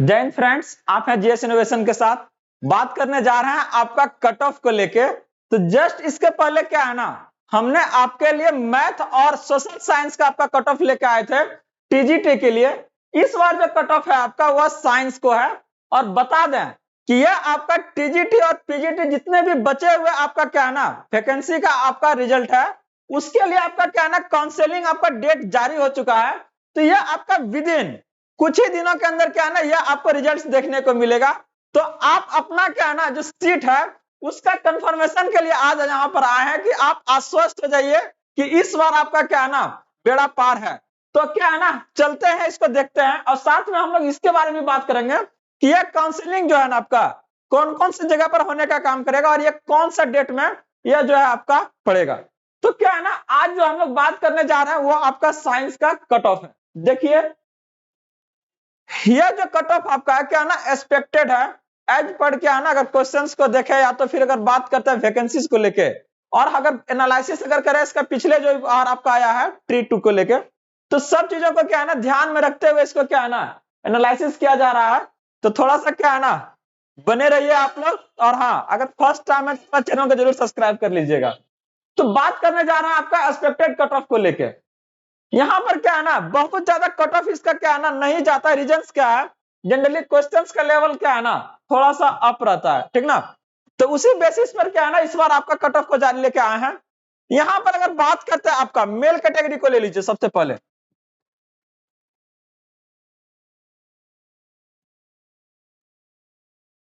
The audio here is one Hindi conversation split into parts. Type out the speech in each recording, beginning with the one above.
जय हिंद फ्रेंड्स, आप हैं जीएस इनोवेशन के साथ। बात करने जा रहे हैं आपका कट ऑफ को लेके। तो जस्ट इसके पहले क्या है ना, हमने आपके लिए मैथ और सोशल साइंस का आपका कट ऑफ लेके आए थे टीजीटी के लिए। इस बार जो कट ऑफ है आपका वह साइंस को है। और बता दें कि यह आपका टीजीटी और पीजीटी जितने भी बचे हुए आपका क्या है ना वैकेंसी का आपका रिजल्ट है, उसके लिए आपका क्या है ना काउंसलिंग आपका डेट जारी हो चुका है। तो यह आपका विद इन कुछ ही दिनों के अंदर क्या है ना यह आपको रिजल्ट देखने को मिलेगा। तो आप अपना क्या है ना जो सीट है उसका कंफर्मेशन के लिए आज यहाँ पर आए हैं कि आप आश्वस्त हो जाइए कि इस बार आपका क्या है ना बेड़ा पार है। तो क्या है ना चलते हैं, इसको देखते हैं और साथ में हम लोग इसके बारे में बात करेंगे कि यह काउंसलिंग जो है ना आपका कौन कौन सी जगह पर होने का काम करेगा और ये कौन सा डेट में यह जो है आपका पड़ेगा। तो क्या है ना आज जो हम लोग बात करने जा रहे हैं वो आपका साइंस का कट ऑफ है। देखिए यह जो कट ऑफ आपका है क्या ना एक्सपेक्टेड है एज पर क्या है ना, अगर क्वेश्चंस को देखे या तो फिर अगर बात करते हैं वैकेंसीज को लेके और अगर एनालिसिस अगर करें इसका पिछले जो बार आपका आया है ट्री 2 को लेके, तो सब चीजों को क्या है ना ध्यान में रखते हुए इसको क्या है ना एनालिसिस किया जा रहा है। तो थोड़ा सा क्या है ना बने रहिए आप लोग। और हाँ, अगर फर्स्ट टाइम है तो चैनल को जरूर सब्सक्राइब कर लीजिएगा। तो बात करने जा रहा है आपका एक्सपेक्टेड कट ऑफ को लेके। यहाँ पर क्या है ना बहुत ज्यादा कट ऑफ इसका क्या है ना नहीं जाता। रीजंस क्या है, जनरली क्वेश्चंस का लेवल क्या है ना थोड़ा सा अप रहता है, ठीक ना। तो उसी बेसिस पर क्या है ना इस बार आपका कट ऑफ को जारी लेके आए हैं। यहाँ पर अगर बात करते हैं आपका मेल कैटेगरी को ले लीजिए सबसे पहले।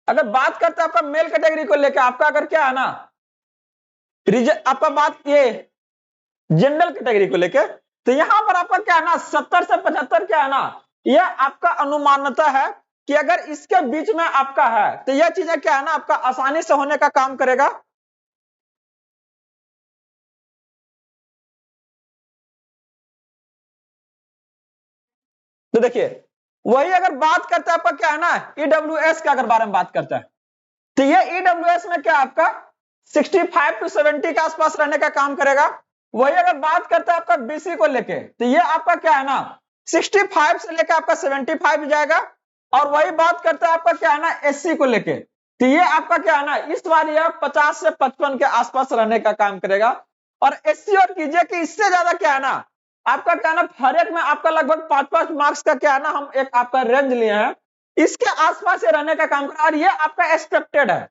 अगर बात करते हैं आपका मेल कैटेगरी को लेकर आपका अगर क्या है ना आपका बात ये जनरल कैटेगरी को लेके, तो यहां पर आपका क्या है ना 70 से 75 क्या है ना यह आपका अनुमानता है कि अगर इसके बीच में आपका है तो यह चीजें क्या है ना आपका आसानी से होने का काम करेगा। तो देखिए वही अगर बात करते हैं आपका क्या है ना ईडब्ल्यूएस का अगर बारे में बात करते हैं, तो ये ईडब्ल्यूएस में क्या आपका 65 टू 70 के आसपास रहने का काम करेगा। वही अगर बात करते हैं आपका बीसी को लेके, तो ये आपका क्या है ना 65 से लेकर आपका 75 जाएगा। और वही बात करते हैं आपका क्या है ना एससी को लेके, तो ये आपका क्या है ना इस बार यह 50 से 55 के आसपास रहने का काम करेगा। और एससी और कीजिए कि इससे ज्यादा क्या है ना आपका क्या है ना हर एक में आपका लगभग 5-5 मार्क्स का क्या है ना हम एक आपका रेंज लिए हैं, इसके आसपास ये रहने का काम करेगा। और ये आपका एक्सपेक्टेड है,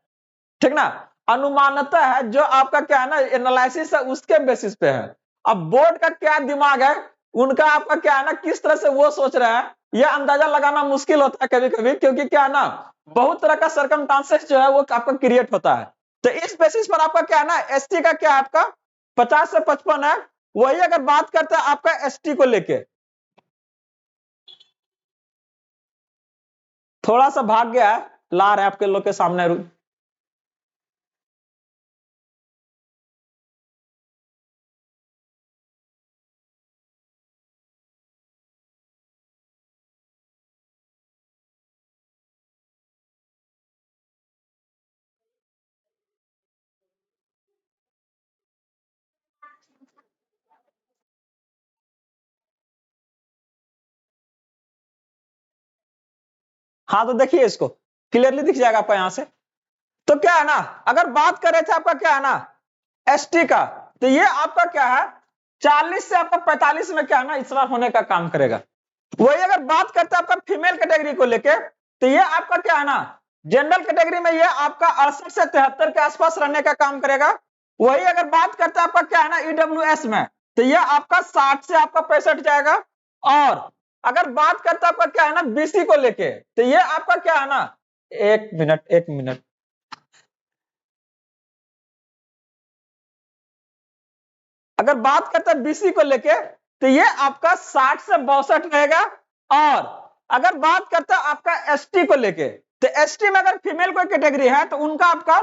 ठीक ना, अनुमानता है जो आपका क्या है ना एनालिसिस है उसके बेसिस पे है। अब बोर्ड का क्या दिमाग है, उनका आपका क्या है ना किस तरह से वो सोच रहा है यह अंदाजा लगाना मुश्किल होता है कभी कभी, क्योंकि क्या है ना बहुत तरह का सरकमस्टांसेस जो है वो आपका क्रिएट होता है। तो इस बेसिस पर आपका क्या है ना एसटी का क्या है आपका 50 से 55 है। वही अगर बात करते हैं आपका एसटी को लेके, थोड़ा सा भाग गया है, ला रहे हैं आपके लोग के सामने। हाँ तो देखिए इसको क्लियरली दिख जाएगा आपका यहां से। तो क्या है ना अगर बात कर रहे थे आपका क्या है ना एसटी का, तो ये आपका क्या है 40 से आपका 45 में क्या है ना इस बार होने का काम करेगा। वही अगर बात करते हैं आपका फीमेल कैटेगरी को लेके, तो ये आपका क्या है ना जनरल कैटेगरी में ये आपका 68 से 73 के आसपास रहने का काम करेगा। वही अगर बात करते हैं आपका क्या है ना ईडब्ल्यूएस में, तो ये आपका 60 से आपका 65 जाएगा। और अगर बात करते हैं आपका क्या है ना बीसी को लेके, तो ये आपका क्या है ना एक मिनट अगर बात करते हैं बीसी को लेके, तो ये आपका 60 से 62 रहेगा। और अगर बात करते हैं आपका एसटी को लेके, तो एसटी में अगर फीमेल कोई कैटेगरी है तो उनका आपका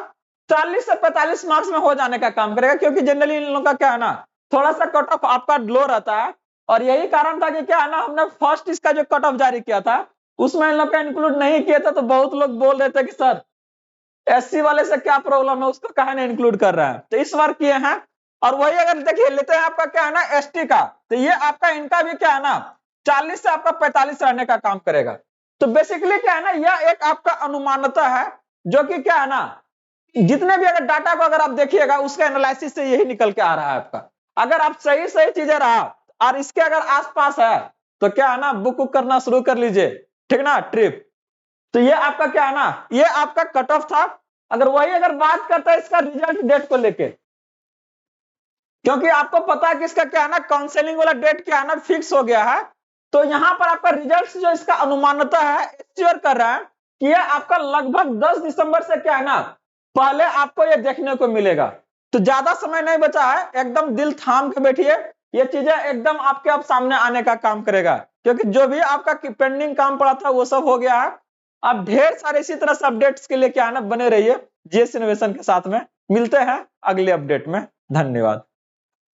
40 से 45 मार्क्स में हो जाने का काम करेगा, क्योंकि जनरली इन लोगों का क्या है ना थोड़ा सा कट ऑफ आपका लो रहता है। और यही कारण था कि क्या है ना हमने फर्स्ट इसका जो कट ऑफ जारी किया था उसमें इन लोग का इंक्लूड नहीं किया था। तो बहुत लोग बोल रहे थे कि सर एससी वाले से क्या प्रॉब्लम है, उसको कहा नहीं इंक्लूड कर रहा है, तो इस बार किए हैं। और वही अगर देखिए लेते हैं आपका क्या है ना एसटी का, तो ये आपका इनका भी क्या है ना 40 से आपका 45 रहने का काम करेगा। तो बेसिकली क्या है ना, यह एक आपका अनुमानता है, जो कि क्या है ना, जितने भी अगर डाटा को अगर आप देखिएगा उसका एनालिसिस से यही निकल के आ रहा है आपका। अगर आप सही सही चीजें रहा और इसके अगर आसपास है तो क्या है ना, बुक बुक करना शुरू कर लीजिए, ठीक ना, ट्रिप। तो ये आपका क्या है ना, ये आपका कट ऑफ था। अगर वही अगर बात करता है इसका रिजल्ट डेट को लेके, क्योंकि आपको पता है कि इसका क्या है ना, काउंसलिंग वाला डेट क्या है ना, फिक्स हो गया है। तो यहां पर आपका रिजल्ट जो इसका अनुमानता है एश्योर कर रहा है कि यह आपका लगभग 10 दिसंबर से क्या है ना, पहले आपको यह देखने को मिलेगा। तो ज्यादा समय नहीं बचा है, एकदम दिल थाम के बैठिए, ये चीजें एकदम आपके अब सामने आने का काम करेगा, क्योंकि जो भी आपका पेंडिंग काम पड़ा था वो सब हो गया है। अब ढेर सारे इसी तरह से अपडेट्स के लिए क्या है ना, बने रहिए जीएस इनोवेशन के साथ में। मिलते हैं अगले अपडेट में, धन्यवाद।